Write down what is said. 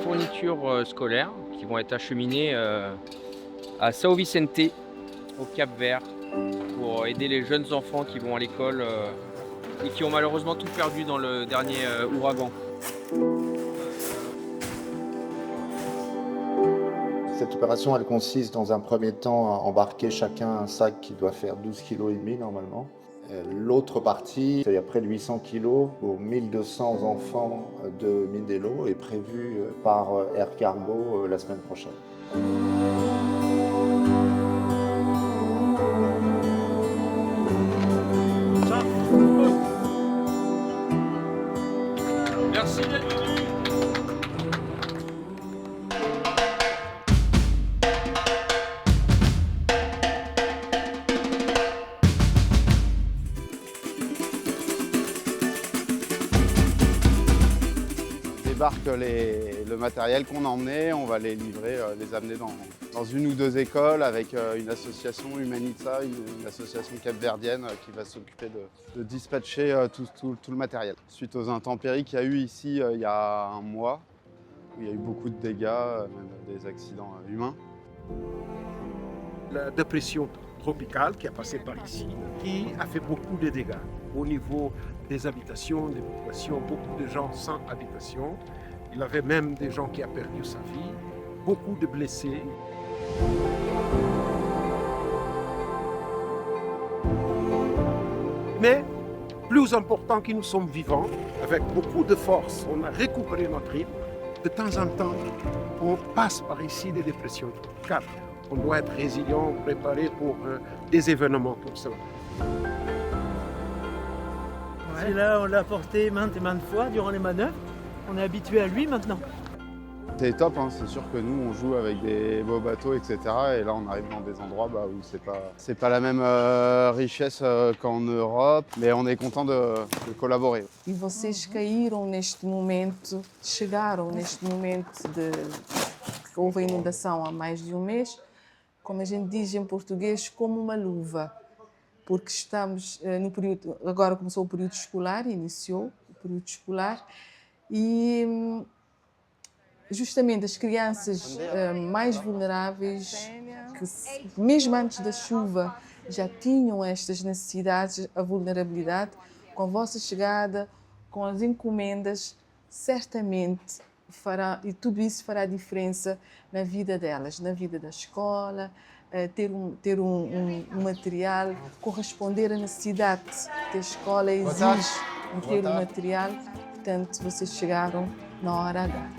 fournitures scolaires qui vont être acheminées à São Vicente, au Cap-Vert, pour aider les jeunes enfants qui vont à l'école et qui ont malheureusement tout perdu dans le dernier ouragan. Cette opération, elle consiste dans un premier temps à embarquer chacun un sac qui doit faire 12,5 kg normalement. L'autre partie, c'est-à-dire près de 800 kg pour 1200 enfants de Mindelo, est prévue par Air Cargo la semaine prochaine. Merci d'être venu. Débarque le matériel qu'on a emmené, on va les livrer, les amener dans une ou deux écoles avec une association Humanitza, une association capverdienne qui va s'occuper de dispatcher tout le matériel. Suite aux intempéries qu'il y a eu ici il y a un mois, où il y a eu beaucoup de dégâts, même des accidents humains. La dépression tropicale qui a passé par ici, qui a fait beaucoup de dégâts au niveau des habitations, des populations, beaucoup de gens sans habitation. Il y avait même des gens qui ont perdu sa vie, beaucoup de blessés. Mais plus important que nous sommes vivants, avec beaucoup de force, on a récupéré notre rythme. De temps en temps, on passe par ici des dépressions tropicales. On doit être résilient, préparé pour des événements comme cela. Celui-là, on l'a porté maintes et maintes fois durant les manœuvres. On est habitué à lui maintenant. C'est top, hein. C'est sûr que nous on joue avec des beaux bateaux, etc. Et là on arrive dans des endroits où c'est pas la même richesse qu'en Europe, mais on est content de collaborer. E vocês caíram neste momento, chegaram neste momento que houve a inundação há mais de um mês, como a gente diz em português, como uma luva. Porque estamos no período, agora começou o período escolar, iniciou o período escolar, e justamente as crianças mais vulneráveis, que mesmo antes da chuva já tinham estas necessidades, a vulnerabilidade, com a vossa chegada, com as encomendas, certamente fará, e tudo isso fará diferença na vida delas, na vida da escola, ter um material, corresponder à necessidade que a escola exige em ter um material. Portanto, vocês chegaram na hora H.